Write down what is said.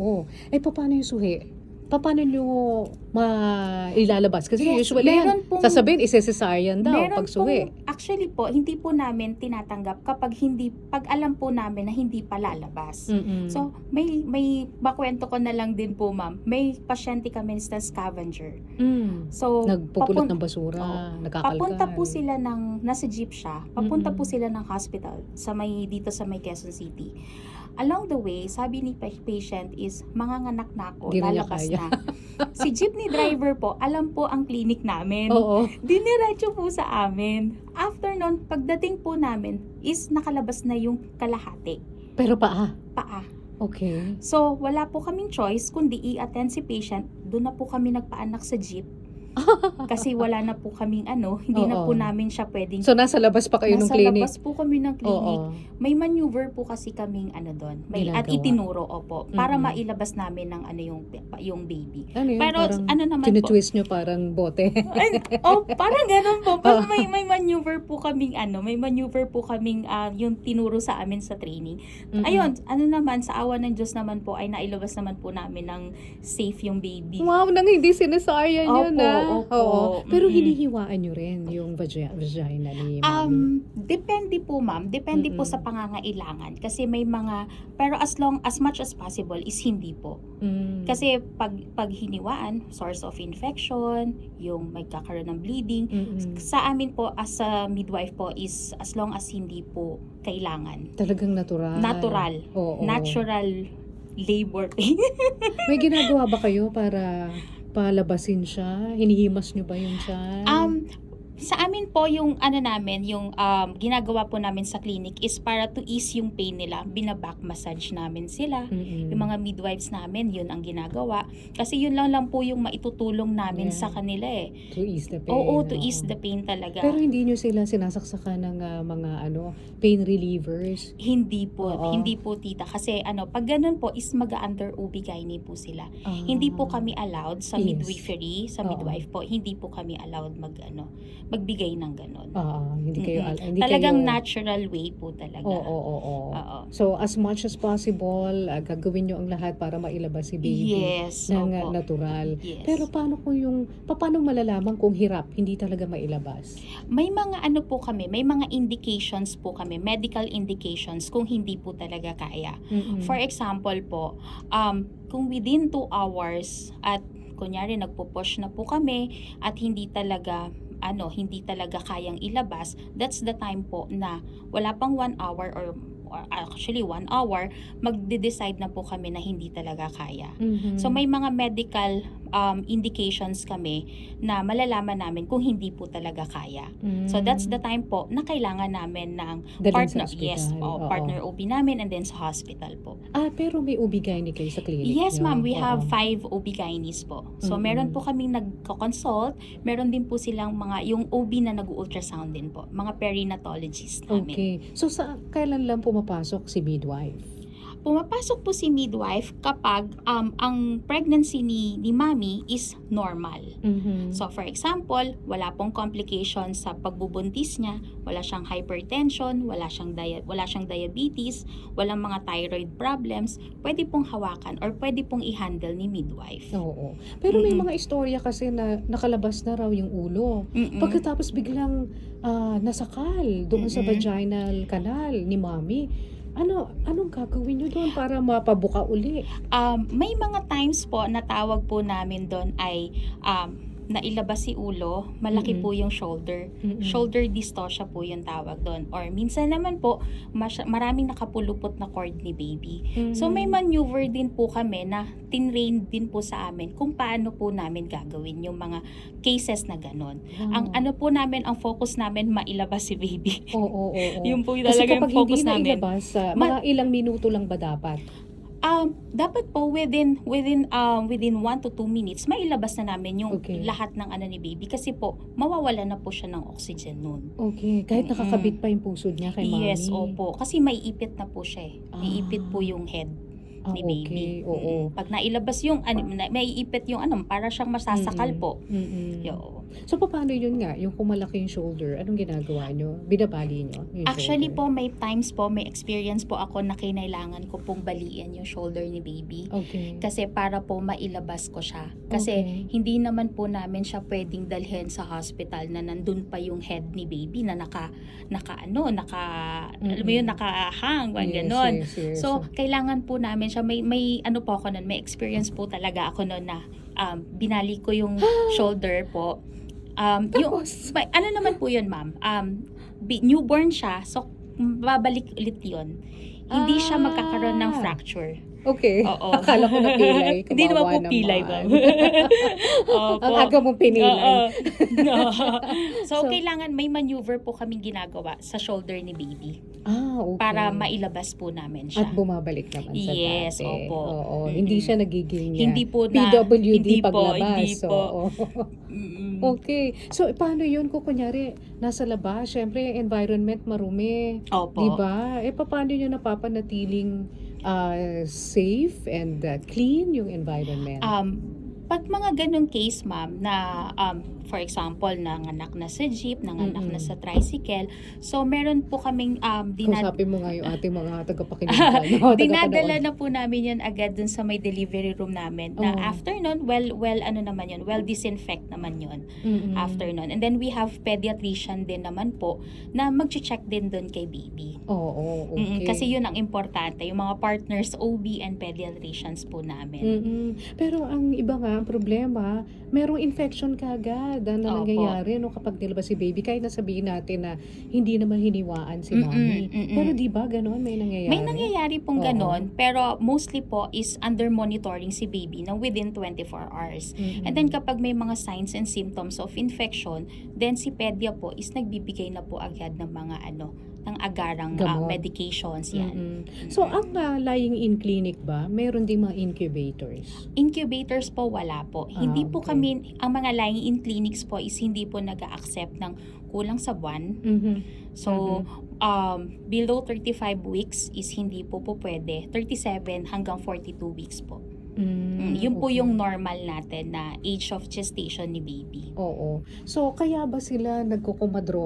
Oo. Papaano yung suhi? Papaano niyo ilalabas? Kasi Yes, usually meron yan, pong sasabihin ise-cesarean daw meron pag suhi. actually po, hindi po namin tinatanggap pag alam po namin na hindi pa lalabas. Mm. So, may makuwento ko na lang din po, ma'am. May pasyente kami na scavenger. So, Nagpupulot ng oo. basura, Papunta po nagkakalkal. sila nasa jeep siya, papunta po Mm. sila ng hospital dito sa may Quezon City. Along the way, sabi ni patient is, manganganak na ako, Di na niya lalabas kaya. na. Si jeepney driver po, alam po ang clinic namin. Oo. Diniretso po sa amin. After nun, pagdating po namin is nakalabas na yung kalahati, Pero paa? paa. Okay. So, wala po kaming choice kundi i-attend si patient. Doon na po kami nagpaanak sa jeep. Kasi wala na po kaming hindi na po Oo. namin siya pwedeng. So, nasa labas pa kayo ng Nasa clinic? labas po kami ng clinic. Oo. May maneuver po kasi kaming doon. At Ginagawa. itinuro, opo. Para Mm-mm. mailabas namin ng yung baby. Ano yun? Pero Parang naman po. tinitwist nyo parang bote. Parang ganun po. Pero may maneuver po kaming yung tinuro sa amin sa training. Mm-mm. Ayun, naman, sa awa ng Diyos naman po, ay nailabas naman po namin ng safe yung baby. Wow, nang hindi sinesarean yun Opo, na. opo. Oo. Pero Mm-mm. hinihiwaan nyo rin yung vagina ni mami. Depende po, ma'am. Depende po Mm-mm. sa pangangailangan. Kasi may pero as much as possible is hindi po. Kasi pag hiniwaan, source of infection, yung magkakaroon ng bleeding, Mm-mm. sa amin po as a midwife po is as long as hindi po kailangan. Talagang natural. Natural. Oo. Natural labor pain. May ginagawa ba kayo para palabasin siya? Hinihimas nyo ba yun siya? Sa amin po yung ginagawa po namin sa clinic is para to ease yung pain nila. Binaback massage namin sila. Mm-mm. Yung mga midwives namin, yun ang ginagawa. Kasi yun lang po yung maitutulong namin sa kanila eh. To ease the pain. Oo, to ease the pain talaga. Pero hindi nyo sila sinasaksakan ng mga pain relievers? Hindi po. Oo. Hindi po, tita. Kasi pag ganun po is mag-under OB-GYN po sila. Hindi po kami allowed sa Yes. midwifery, sa Oo. midwife po. Hindi po kami allowed magbigay ng ganun. Hindi kayo hindi Talagang kayo, natural way po talaga. Oo. Oo. So as much as possible, gagawin nyo ang lahat para mailabas si baby Yes, ng opo. natural. Yes. Pero paano malalaman kung hirap, hindi talaga mailabas? May mga po kami, may mga indications po kami, medical indications kung hindi po talaga kaya. Mm-mm. For example po, kung within 2 hours at kunyari nagpo-push na po kami at hindi talaga kayang ilabas, that's the time po na wala pang 1 hour or actually 1 hour, magde-decide na po kami na hindi talaga kaya. Mhm. So may mga medical indications kami na malalaman namin kung hindi po talaga kaya. So that's the time po na kailangan namin ng Dalhin partner. sa ospital. Yes, Oo. partner OB namin and then sa hospital po. Pero may OB-GYN kayo sa clinic Yes, nyo? ma'am. We Oo. have 5 OB-GYNs po. So, meron po kaming nagko-consult. Meron din po silang yung OB na nag-ultrasound din po. Mga perinatologist namin. Okay. So kailan lang pumapasok si midwife? Pumapasok po si midwife kapag ang pregnancy ni mami is normal. Mhm. So, for example, wala pong complications sa pagbubuntis niya, wala siyang hypertension, wala siyang diabetes, walang mga thyroid problems, pwede pong hawakan or pwede pong i-handle ni midwife. Oo. Pero may mga istorya kasi na nakalabas na raw yung ulo. Pagkatapos biglang nasakal doon sa vaginal canal ni mami. Anong gagawin nyo doon para mapabuka uli? May mga times po na tawag po namin doon ay nailabas si ulo, malaki po yung shoulder. Shoulder dystocia po yung tawag doon. Or minsan naman po, maraming nakapulupot na cord ni baby. So may maneuver din po kami na tinrain din po sa amin kung paano po namin gagawin yung mga cases na ganon. Ang po namin, ang focus namin, mailabas si baby. Oo. Yun po Kasi talaga yung kapag focus hindi namin. nailabas, mga ilang minuto lang ba dapat? Dapat po within 1 to 2 minutes mailabas na namin yung Okay. lahat ng ni baby kasi po mawawala na po siya ng oxygen noon. Okay. Kahit nakakabit pa yung puso niya kay mami. Yes, opo. Kasi may ipit na po siya eh. May ipit po yung head ni baby. Okay. Oo. Pag nailabas yung may ipit yung para siyang masasakal po. Mm-mm. Yo. So, paano yun nga? Yung kung malaki yung shoulder, anong ginagawa nyo? Binabali nyo yung Actually shoulder? po, may times po, may experience po ako na kinailangan ko pong baliin yung shoulder ni baby. Okay. Kasi para po mailabas ko siya. Kasi Okay. hindi naman po namin siya pwedeng dalhin sa hospital na nandun pa yung head ni baby na alam mo yun, nakahang, ganon. Yes. So, kailangan po namin siya, may ano po ako nun, may experience po talaga ako nun na binali ko yung shoulder po. Yung, Tapos? ano naman po yun, ma'am? Newborn siya, so babalik ulit yun. Hindi siya magkakaroon ng fracture. Okay. Oo. Akala ko na pilay. Hindi naman po Kawawa pilay, naman. ma'am. Opo. Ang aga mong pinilay. Oo. So, So, kailangan may maneuver po kaming ginagawa sa shoulder ni baby Okay. para mailabas po namin siya. At bumabalik naman sa Yes, dati. opo. Oo. Mm-mm. Hindi siya nagiging Hindi po na- PWD hindi po, paglabas. hindi po. Oo. Mm-mm. Okay. So, paano yun kung kunyari nasa labas? Siyempre, environment marumi. Opo. Diba? Paano nyo napapanatiling safe and clean yung environment? Pag mga ganong case, ma'am, na for example, nanganak na sa jeep, nanganak na sa tricycle, so meron po kaming Kausapin mo nga yung ating mga tagapakinig. dinadala na po namin yun agad dun sa may delivery room namin. Na Oh. after nun, ano naman yun, well disinfect naman yun. Mm-mm. After nun. And then we have pediatrician din naman po na mag-check din dun kay baby. Oo, okay. Kasi yun ang importante, yung mga partners, OB and pediatricians po namin. Pero ang iba nga, ang problema, merong infection kaagad na Opo. nangyayari kapag nilabas si baby. Kahit nasabihin natin na hindi naman hiniwaan si Mm-mm, mommy. mm-mm. Pero di ba ganon? May nangyayari? May nangyayari pong Oo. ganon, pero mostly po is under monitoring si baby na within 24 hours. Mm-mm. And then kapag may mga signs and symptoms of infection, then si pedia po is nagbibigay na po agad ng mga ng agarang Gamot. medications yan. Mm-mm. So, ang lying-in clinic ba, meron din mga incubators? Incubators po wala po. Hindi po okay. kami, ang mga lying-in clinics po is hindi po nag-accept ng kulang sa buwan. Mhm. So, below 35 weeks is hindi po pwede. 37 hanggang 42 weeks po. Yun po okay. yung normal natin na age of gestation ni baby. Oo. So, kaya ba sila nagkukumadro